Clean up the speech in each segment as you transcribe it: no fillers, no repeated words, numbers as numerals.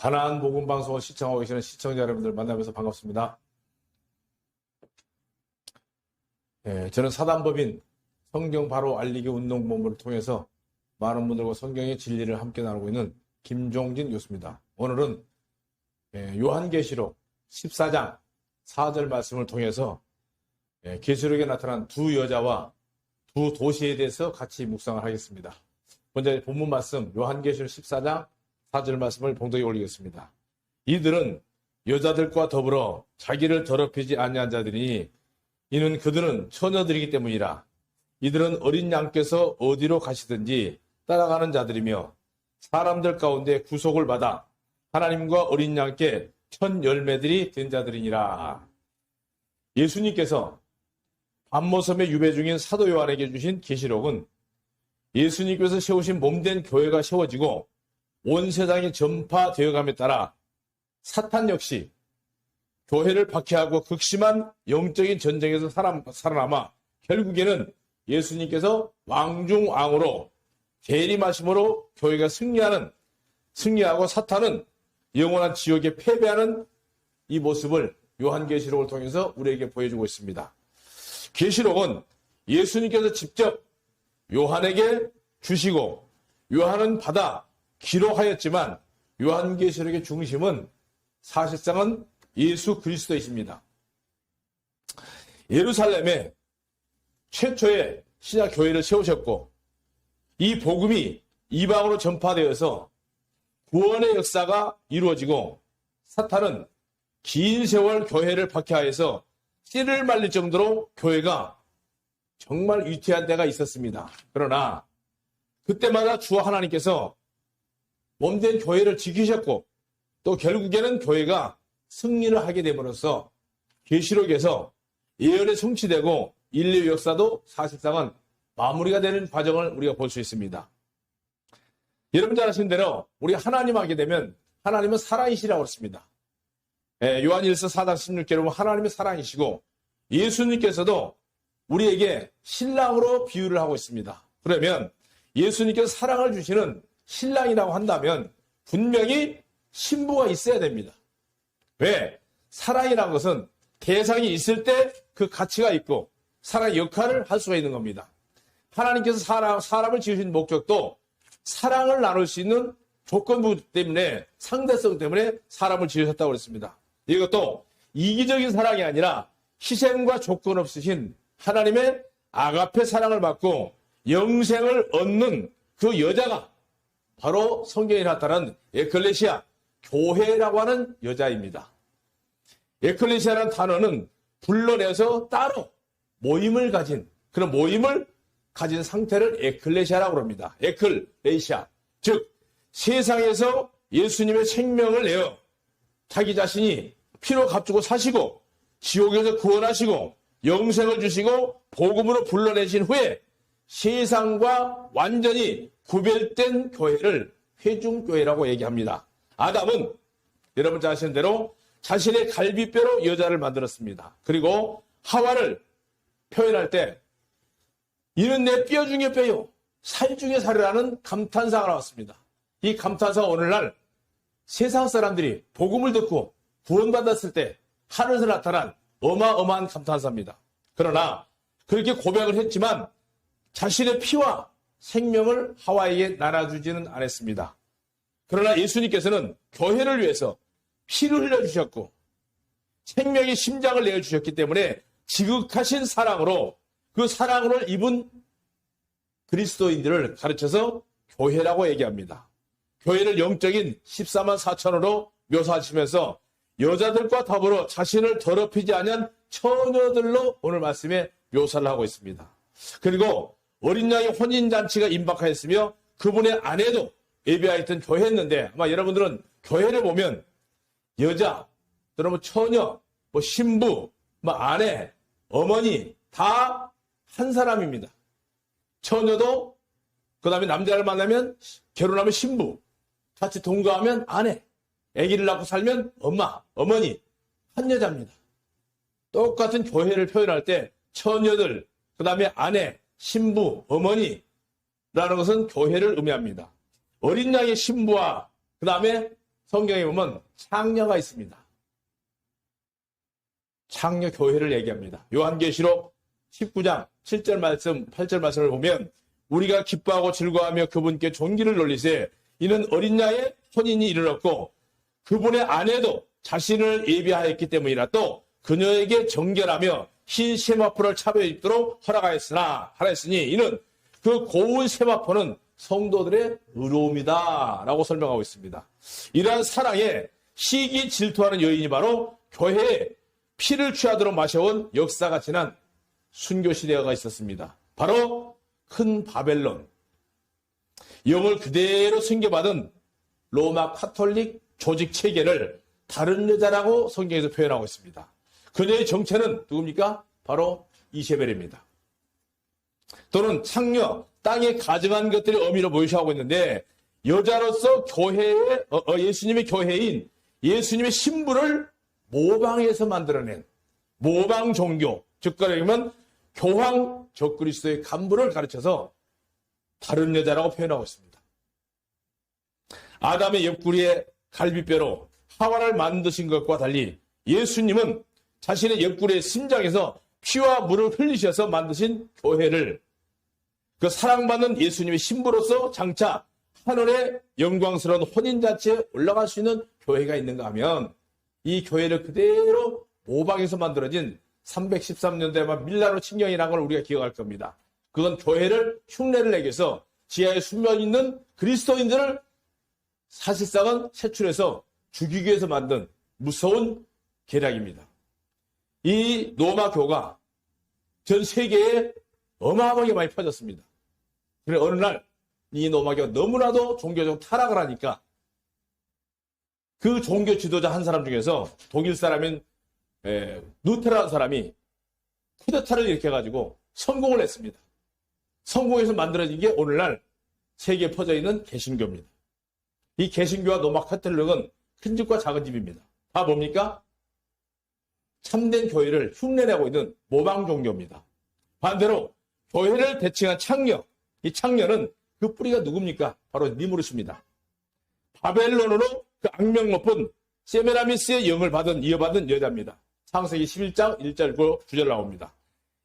가나안 복음 방송을 시청하고 계시는 시청자 여러분들 만나면서 반갑습니다. 저는 사단법인 성경 바로 알리기 운동본부를 통해서 많은 분들과 성경의 진리를 함께 나누고 있는 김종진 교수입니다. 오늘은 요한계시록 14장 4절 말씀을 통해서 계시록에 나타난 두 여자와 두 도시에 대해서 같이 묵상을 하겠습니다. 먼저 본문 말씀 요한계시록 14장 4절 말씀을 봉독에 올리겠습니다. 이들은 여자들과 더불어 자기를 더럽히지 아니한 자들이니 이는 그들은 처녀들이기 때문이라. 이들은 어린 양께서 어디로 가시든지 따라가는 자들이며 사람들 가운데 구속을 받아 하나님과 어린 양께 첫 열매들이 된 자들이니라. 예수님께서 밤모섬에 유배 중인 사도 요한에게 주신 계시록은 예수님께서 세우신 몸된 교회가 세워지고 온 세상에 전파되어감에 따라 사탄 역시 교회를 박해하고 극심한 영적인 전쟁에서 살아남아 결국에는 예수님께서 왕중왕으로 재림하심으로 교회가 승리하고 사탄은 영원한 지옥에 패배하는 이 모습을 요한계시록을 통해서 우리에게 보여주고 있습니다. 계시록은 예수님께서 직접 요한에게 주시고 요한은 받아 기록하였지만 요한계시록의 중심은 사실상은 예수 그리스도이십니다. 예루살렘에 최초의 신약 교회를 세우셨고 이 복음이 이방으로 전파되어서 구원의 역사가 이루어지고 사탄은 긴 세월 교회를 박해하여서 씨를 말릴 정도로 교회가 정말 위태한 때가 있었습니다. 그러나 그때마다 주 하나님께서 몸된 교회를 지키셨고 또 결국에는 교회가 승리를 하게 됨으로써 계시록에서 예언이 성취되고 인류 역사도 사실상은 마무리가 되는 과정을 우리가 볼 수 있습니다. 여러분 잘 아시는 대로 우리 하나님 하게 되면 하나님은 사랑이시라고 했습니다. 요한일서 4장 16절에 보면 하나님은 사랑이시고 예수님께서도 우리에게 신랑으로 비유를 하고 있습니다. 그러면 예수님께서 사랑을 주시는 신랑이라고 한다면 분명히 신부가 있어야 됩니다. 왜? 사랑이라는 것은 대상이 있을 때 그 가치가 있고 사랑의 역할을 할 수가 있는 겁니다. 하나님께서 사람을 지으신 목적도 사랑을 나눌 수 있는 조건부 때문에 상대성 때문에 사람을 지으셨다고 그랬습니다. 이것도 이기적인 사랑이 아니라 희생과 조건 없으신 하나님의 아가페 사랑을 받고 영생을 얻는 그 여자가 바로 성경에 나타난 에클레시아, 교회라고 하는 여자입니다. 에클레시아라는 단어는 불러내서 따로 모임을 가진 그런 모임을 가진 상태를 에클레시아라고 합니다. 에클레시아, 즉 세상에서 예수님의 생명을 내어 자기 자신이 피로 값주고 사시고 지옥에서 구원하시고 영생을 주시고 복음으로 불러내신 후에 세상과 완전히 구별된 교회를 회중교회라고 얘기합니다. 아담은 여러분 잘 아시는 대로 자신의 갈비뼈로 여자를 만들었습니다. 그리고 하와를 표현할 때 이는 내 뼈 중에 뼈요 살 중에 살이라는 감탄사가 나왔습니다. 이 감탄사가 오늘날 세상 사람들이 복음을 듣고 구원받았을 때 하늘에서 나타난 어마어마한 감탄사입니다. 그러나 그렇게 고백을 했지만 자신의 피와 생명을 하와에게 나눠주지는 않았습니다. 그러나 예수님께서는 교회를 위해서 피를 흘려주셨고 생명의 심장을 내어주셨기 때문에 지극하신 사랑으로 그 사랑을 입은 그리스도인들을 가르쳐서 교회라고 얘기합니다. 교회를 영적인 14만 4천으로 묘사하시면서 여자들과 더불어 자신을 더럽히지 않은 처녀들로 오늘 말씀에 묘사를 하고 있습니다. 그리고 어린 양의 혼인잔치가 임박하였으며 그분의 아내도 예비하였던 교회였는데 아마 여러분들은 교회를 보면 여자, 또는 처녀, 신부, 아내, 어머니 다 한 사람입니다. 처녀도 그 다음에 남자를 만나면 결혼하면 신부, 같이 동거하면 아내, 아기를 낳고 살면 엄마, 어머니 한 여자입니다. 똑같은 교회를 표현할 때 처녀들, 그 다음에 아내, 신부, 어머니라는 것은 교회를 의미합니다. 어린 양의 신부와 그 다음에 성경에 보면 창녀가 있습니다. 창녀 교회를 얘기합니다. 요한계시록 19장 7절 말씀, 8절 말씀을 보면 우리가 기뻐하고 즐거워하며 그분께 존귀를 돌리세 이는 어린 양의 혼인이 이르렀고 그분의 아내도 자신을 예비하였기 때문이라 또 그녀에게 정결하며 흰 세마포를 차려 입도록 하라했으니 이는 그 고운 세마포는 성도들의 의로움이다 라고 설명하고 있습니다. 이러한 사랑에 시기 질투하는 여인이 바로 교회에 피를 취하도록 마셔온 역사가 지난 순교시대가 있었습니다. 바로 큰 바벨론, 영을 그대로 숨겨받은 로마 카톨릭 조직 체계를 다른 여자라고 성경에서 표현하고 있습니다. 그녀의 정체는 누굽니까? 바로 이세벨입니다. 또는 창녀, 땅에 가증한 것들이 어미로 모시하고 있는데 여자로서 교회의 예수님의 교회인 예수님의 신부를 모방해서 만들어낸 모방 종교, 즉 그러면 교황 적그리스도의 간부를 가르쳐서 다른 여자라고 표현하고 있습니다. 아담의 옆구리에 갈비뼈로 하와를 만드신 것과 달리 예수님은 자신의 옆구리의 심장에서 피와 물을 흘리셔서 만드신 교회를 그 사랑받는 예수님의 신부로서 장차 하늘의 영광스러운 혼인잔치에 올라갈 수 있는 교회가 있는가 하면 이 교회를 그대로 모방해서 만들어진 313년대만 밀라노 칙령이라는 걸 우리가 기억할 겁니다. 그건 교회를 흉내를 내기 위해서 지하에 숨어 있는 그리스도인들을 사실상은 세출해서 죽이기 위해서 만든 무서운 계략입니다. 이 로마교가 전 세계에 어마어마하게 많이 퍼졌습니다. 그래 어느 날 이 로마교가 너무나도 종교적 타락을 하니까 그 종교 지도자 한 사람 중에서 독일 사람인 루테라는 사람이 쿠데타를 일으켜가지고 성공을 했습니다. 성공해서 만들어진 게 오늘날 세계에 퍼져 있는 개신교입니다. 이 개신교와 로마 카톨릭은 큰 집과 작은 집입니다. 다 뭡니까? 참된 교회를 흉내내고 있는 모방 종교입니다. 반대로 교회를 대칭한 창녀, 이 창녀는 그 뿌리가 누굽니까? 바로 니무르스입니다. 바벨론으로 그 악명 높은 세메라미스의 영을 이어받은 여자입니다. 창세기 11장 1절 9절 나옵니다.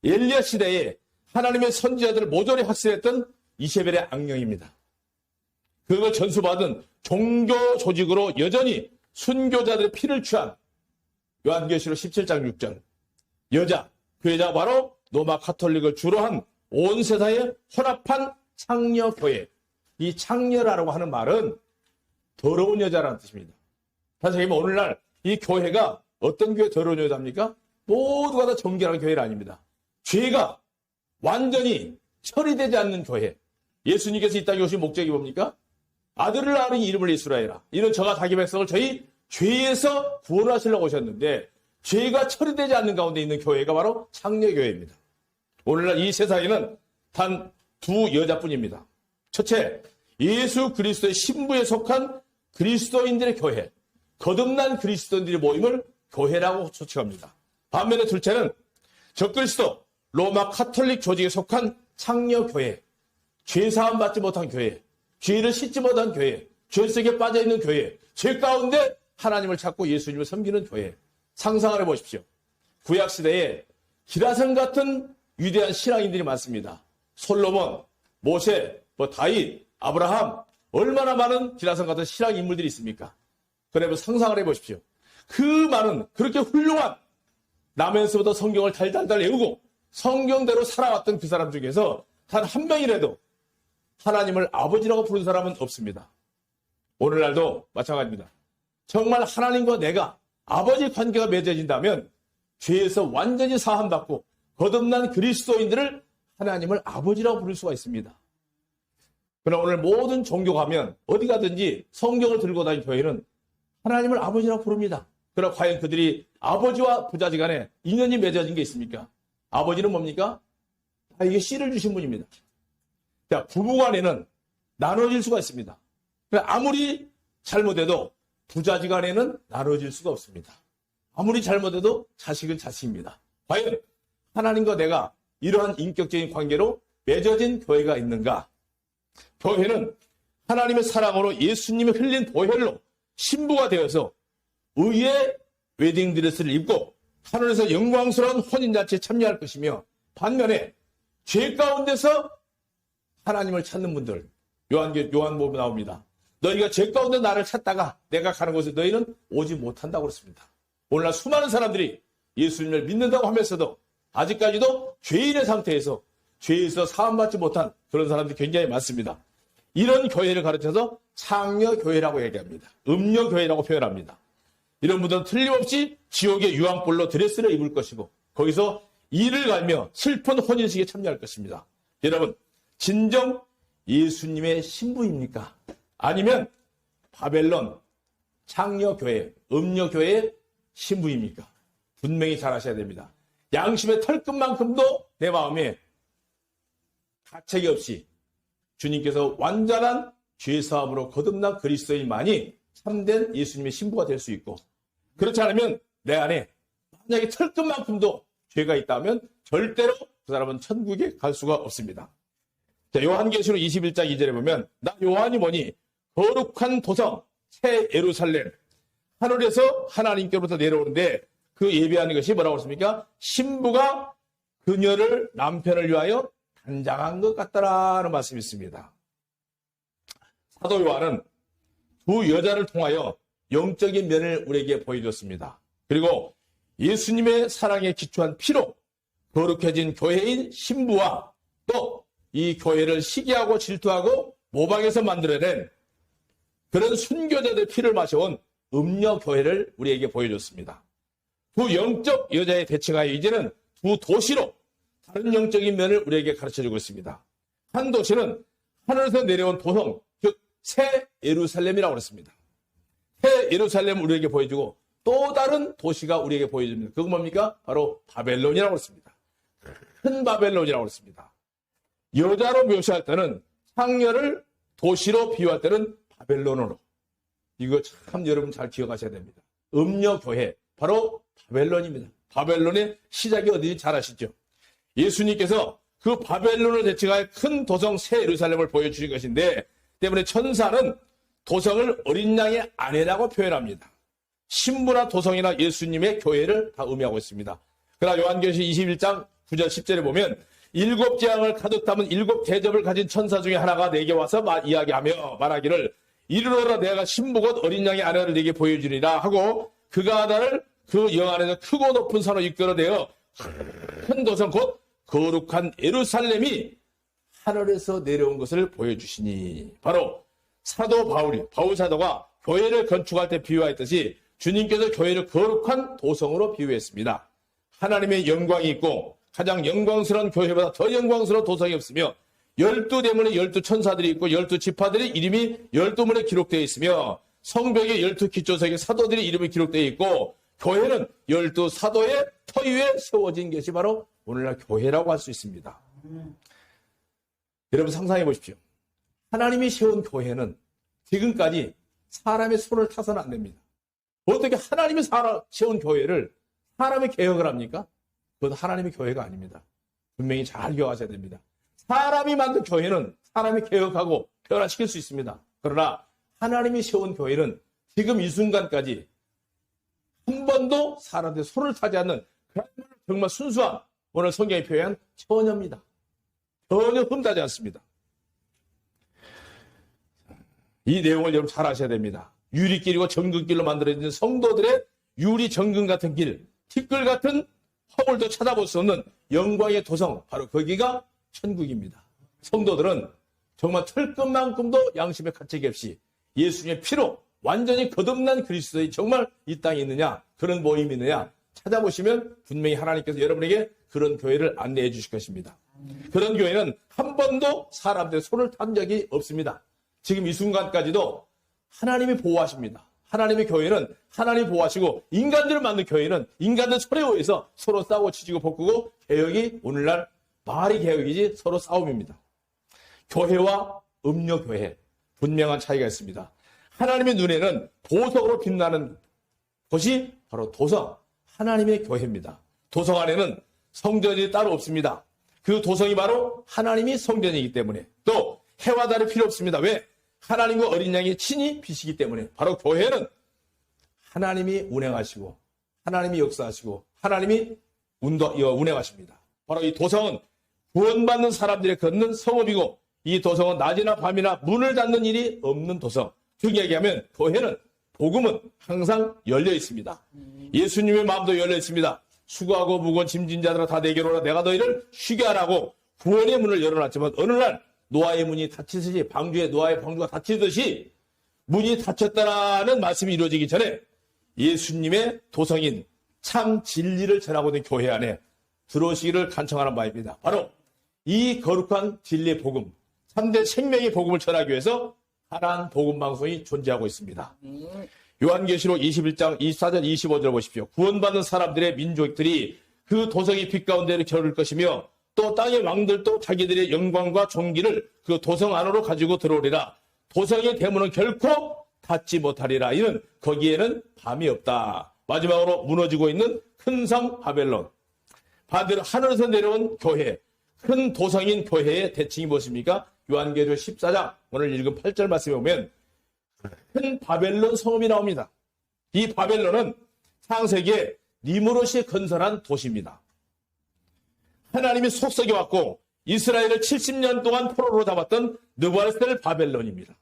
엘리야 시대에 하나님의 선지자들을 모조리 학살했던 이세벨의 악령입니다. 그걸 전수받은 종교 조직으로 여전히 순교자들의 피를 취한 요한계시록 17장 6절 여자, 그 여자가 바로 로마 카톨릭을 주로 한 온 세상에 혼합한 창녀교회. 이 창녀라고 하는 말은 더러운 여자라는 뜻입니다. 사실 오늘날 이 교회가 어떤 교회 더러운 여자입니까? 모두가 다 정결한 교회는 아닙니다. 죄가 완전히 처리되지 않는 교회. 예수님께서 이 땅에 오신 목적이 뭡니까? 아들을 낳으니 이름을 예수라 해라. 이는 저가 자기 백성을 저희 죄에서 구원하시려고 오셨는데 죄가 처리되지 않는 가운데 있는 교회가 바로 창녀교회입니다. 오늘날 이 세상에는 단 두 여자뿐입니다. 첫째, 예수 그리스도의 신부에 속한 그리스도인들의 교회, 거듭난 그리스도인들의 모임을 교회라고 초칭합니다. 반면에 둘째는 적그리스도 로마 카톨릭 조직에 속한 창녀교회, 죄사함 받지 못한 교회, 죄를 씻지 못한 교회, 죄 속에 빠져있는 교회, 죄 가운데 하나님을 찾고 예수님을 섬기는 교회. 상상을 해보십시오. 구약시대에 기라성 같은 위대한 신앙인들이 많습니다. 솔로몬, 모세, 다윗, 아브라함, 얼마나 많은 기라성 같은 신앙 인물들이 있습니까? 그러면 상상을 해보십시오. 그 많은 그렇게 훌륭한 나면서부터 성경을 달달달 외우고 성경대로 살아왔던 그 사람 중에서 단 한 명이라도 하나님을 아버지라고 부른 사람은 없습니다. 오늘날도 마찬가지입니다. 정말 하나님과 내가 아버지 관계가 맺어진다면 죄에서 완전히 사함받고 거듭난 그리스도인들을 하나님을 아버지라고 부를 수가 있습니다. 그러나 오늘 모든 종교 가면 어디 가든지 성경을 들고 다니는 교회는 하나님을 아버지라고 부릅니다. 그러나 과연 그들이 아버지와 부자지간에 인연이 맺어진 게 있습니까? 아버지는 뭡니까? 이게 씨를 주신 분입니다. 자, 부부간에는 나눠질 수가 있습니다. 아무리 잘못해도 부자지간에는 나눠질 수가 없습니다. 아무리 잘못해도 자식은 자식입니다. 과연 하나님과 내가 이러한 인격적인 관계로 맺어진 교회가 있는가? 교회는 하나님의 사랑으로 예수님이 흘린 보혈로 신부가 되어서 의의 웨딩드레스를 입고 하늘에서 영광스러운 혼인잔치에 참여할 것이며, 반면에 죄 가운데서 하나님을 찾는 분들, 요한복음에 나옵니다. 너희가 죄 가운데 나를 찾다가 내가 가는 곳에 너희는 오지 못한다고 그랬습니다. 오늘날 수많은 사람들이 예수님을 믿는다고 하면서도 아직까지도 죄인의 상태에서 죄에서 사함받지 못한 그런 사람들이 굉장히 많습니다. 이런 교회를 가르쳐서 상여교회라고 얘기합니다. 음녀교회라고 표현합니다. 이런 분들은 틀림없이 지옥의 유황불로 드레스를 입을 것이고 거기서 이를 갈며 슬픈 혼인식에 참여할 것입니다. 여러분, 진정 예수님의 신부입니까? 아니면 바벨론 창녀교회, 음녀교회의 신부입니까? 분명히 잘 아셔야 됩니다. 양심의 털끝만큼도 내 마음에 가책이 없이 주님께서 완전한 죄사함으로 거듭난 그리스도인만이 참된 예수님의 신부가 될 수 있고, 그렇지 않으면 내 안에 만약에 털끝만큼도 죄가 있다면 절대로 그 사람은 천국에 갈 수가 없습니다. 자, 요한계시록 21장 2절에 보면 나 요한이 뭐니 거룩한 도성 새 예루살렘 하늘에서 하나님께로부터 내려오는데 그 예배하는 것이 뭐라고 그랬습니까? 신부가 그녀를 남편을 위하여 단장한 것 같더라는 말씀이 있습니다. 사도 요한은 두 여자를 통하여 영적인 면을 우리에게 보여줬습니다. 그리고 예수님의 사랑에 기초한 피로 거룩해진 교회인 신부와 또 이 교회를 시기하고 질투하고 모방해서 만들어낸 그런 순교자들의 피를 마셔온 음녀교회를 우리에게 보여줬습니다. 두 영적 여자의 대칭하여 이제는 두 도시로 다른 영적인 면을 우리에게 가르쳐주고 있습니다. 한 도시는 하늘에서 내려온 도성, 즉 새 예루살렘이라고 그랬습니다. 새 예루살렘을 우리에게 보여주고 또 다른 도시가 우리에게 보여줍니다. 그건 뭡니까? 바로 바벨론이라고 그랬습니다. 큰 바벨론이라고 그랬습니다. 여자로 묘사할 때는 상녀를 도시로 비유할 때는 바벨론으로. 이거 참 여러분 잘 기억하셔야 됩니다. 음녀교회, 바로 바벨론입니다. 바벨론의 시작이 어디인지 잘 아시죠? 예수님께서 그 바벨론을 대칭할 큰 도성 새 예루살렘을 보여주신 것인데, 때문에 천사는 도성을 어린 양의 아내라고 표현합니다. 신부나 도성이나 예수님의 교회를 다 의미하고 있습니다. 그러나 요한계시록 21장 9절 10절에 보면 일곱 재앙을 가득 담은 일곱 대접을 가진 천사 중에 하나가 내게 와서 이야기하며 말하기를 이르노라 내가 신부 곧 어린 양의 아내를 내게 보여주리라 하고 그가 나를 그 영 안에서 크고 높은 산으로 이끌어내어 큰 도성 곧 거룩한 예루살렘이 하늘에서 내려온 것을 보여주시니, 바로 사도 바울 사도가 교회를 건축할 때 비유하였듯이 주님께서 교회를 거룩한 도성으로 비유했습니다. 하나님의 영광이 있고 가장 영광스러운 교회보다 더 영광스러운 도성이 없으며 12대문에 12천사들이 있고 12지파들의 이름이 12문에 기록되어 있으며 성벽에 12기초석의 사도들의 이름이 기록되어 있고 교회는 12사도의 터 위에 세워진 것이 바로 오늘날 교회라고 할 수 있습니다. 여러분 상상해 보십시오. 하나님이 세운 교회는 지금까지 사람의 손을 타서는 안 됩니다. 어떻게 하나님이 세운 교회를 사람이 개혁을 합니까? 그건 하나님의 교회가 아닙니다. 분명히 잘 기억하셔야 됩니다. 사람이 만든 교회는 사람이 개혁하고 변화시킬 수 있습니다. 그러나 하나님이 세운 교회는 지금 이 순간까지 한 번도 사람들의 손을 타지 않는 정말 순수한 오늘 성경이 표현한 처녀입니다. 전혀 흠나지 않습니다. 이 내용을 여러분 잘 아셔야 됩니다. 유리길이고 정금길로 만들어진 성도들의 유리 정금 같은 길, 티끌 같은 허물도 찾아볼 수 없는 영광의 도성, 바로 거기가 천국입니다. 성도들은 정말 털끝만큼도 양심의 가책이 없이 예수님의 피로 완전히 거듭난 그리스도인 정말 이 땅에 있느냐, 그런 모임이 있느냐 찾아보시면 분명히 하나님께서 여러분에게 그런 교회를 안내해 주실 것입니다. 그런 교회는 한 번도 사람들의 손을 탄 적이 없습니다. 지금 이 순간까지도 하나님이 보호하십니다. 하나님의 교회는 하나님이 보호하시고 인간들을 만든 교회는 인간들 손에 의해서 서로 싸우고 치지고 볶고 개혁이 오늘날 말이 개혁이지 서로 싸움입니다. 교회와 음녀교회 분명한 차이가 있습니다. 하나님의 눈에는 보석으로 빛나는 곳이 바로 도성, 하나님의 교회입니다. 도성 안에는 성전이 따로 없습니다. 그 도성이 바로 하나님이 성전이기 때문에 또 해와 달이 필요 없습니다. 왜? 하나님과 어린 양의 친히 빛이기 때문에 바로 교회는 하나님이 운행하시고 하나님이 역사하시고 하나님이 운행하십니다. 바로 이 도성은 구원받는 사람들이 걷는 성읍이고 이 도성은 낮이나 밤이나 문을 닫는 일이 없는 도성. 즉 얘기하면 교회는 복음은 항상 열려 있습니다. 예수님의 마음도 열려 있습니다. 수고하고 무거운 짐진 자들아 다 내게로 오라 내가 너희를 쉬게 하라고 구원의 문을 열어놨지만 어느 날 노아의 문이 닫히듯이 방주에 노아의 방주가 닫히듯이 문이 닫혔다는 말씀이 이루어지기 전에 예수님의 도성인 참 진리를 전하고 있는 교회 안에 들어오시기를 간청하는 바입니다. 바로 이 거룩한 진리의 복음, 참된 생명의 복음을 전하기 위해서 하나님 복음 방송이 존재하고 있습니다. 요한계시록 21장 24절 25절 보십시오. 구원받는 사람들의 민족들이 그 도성의 빛 가운데를 겨룰 것이며 또 땅의 왕들도 자기들의 영광과 존귀를 그 도성 안으로 가지고 들어오리라. 도성의 대문은 결코 닫지 못하리라. 이는 거기에는 밤이 없다. 마지막으로 무너지고 있는 큰 성 바벨론. 반대로 하늘에서 내려온 교회, 큰 도성인 교회의 대칭이 무엇입니까? 요한계시록 14장 오늘 읽은 8절 말씀에 보면 큰 바벨론 성읍이 나옵니다. 이 바벨론은 창세기에 니무롯이 건설한 도시입니다. 하나님이 속삭여 왔고 이스라엘을 70년 동안 포로로 잡았던 느부갓네살 바벨론입니다.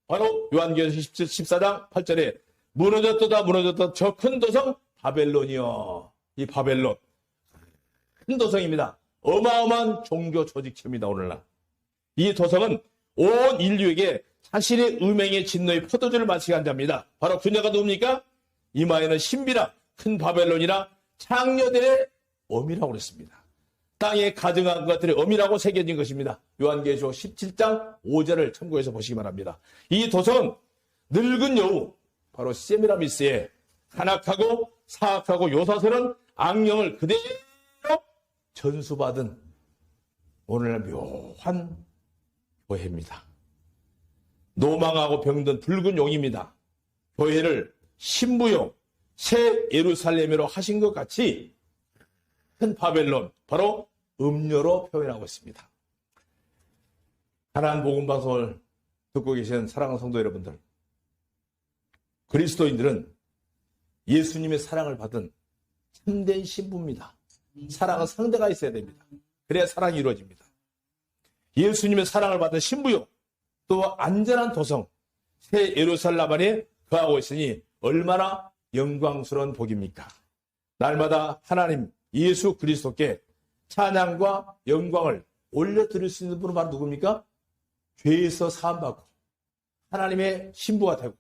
바로 요한계시록 14장 8절에 무너졌다 무너졌다 저 큰 도성 바벨론이여. 이 바벨론 큰 도성입니다. 어마어마한 종교 조직체입니다. 오늘날 이 도성은 온 인류에게 자신의 음행의 진노의 포도주를 마시게 한 자입니다. 바로 그녀가 누굽니까? 이마에는 신비라 큰 바벨론이라 창녀들의 어미라고 그랬습니다. 땅에 가증한 것들의 어미라고 새겨진 것입니다. 요한계시록 17장 5절을 참고해서 보시기 바랍니다. 이 도성은 늙은 여우 바로 세미라미스의 한악하고 사악하고 요사스러운 악령을 그대로 전수받은 오늘날 묘한 교회입니다. 노망하고 병든 붉은 용입니다. 교회를 신부용 새 예루살렘으로 하신 것 같이 큰 바벨론 바로 음료로 표현하고 있습니다. 하나님 복음 방송을 듣고 계신 사랑하는 성도 여러분들, 그리스도인들은 예수님의 사랑을 받은 참된 신부입니다. 사랑은 상대가 있어야 됩니다. 그래야 사랑이 이루어집니다. 예수님의 사랑을 받은 신부요 또 안전한 도성 새 예루살렘 안에 거하고 있으니 얼마나 영광스러운 복입니까? 날마다 하나님 예수 그리스도께 찬양과 영광을 올려드릴 수 있는 분은 바로 누굽니까? 죄에서 사함받고 하나님의 신부가 되고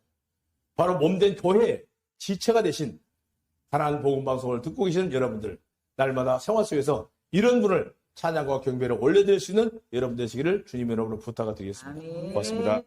바로 몸된 교회의 지체가 되신 하나님 복음 방송을 듣고 계시는 여러분들, 날마다 생활 속에서 이런 분을 찬양과 경배를 올려드릴 수 있는 여러분 되시기를 주님의 이름으로 부탁을 드리겠습니다. 고맙습니다.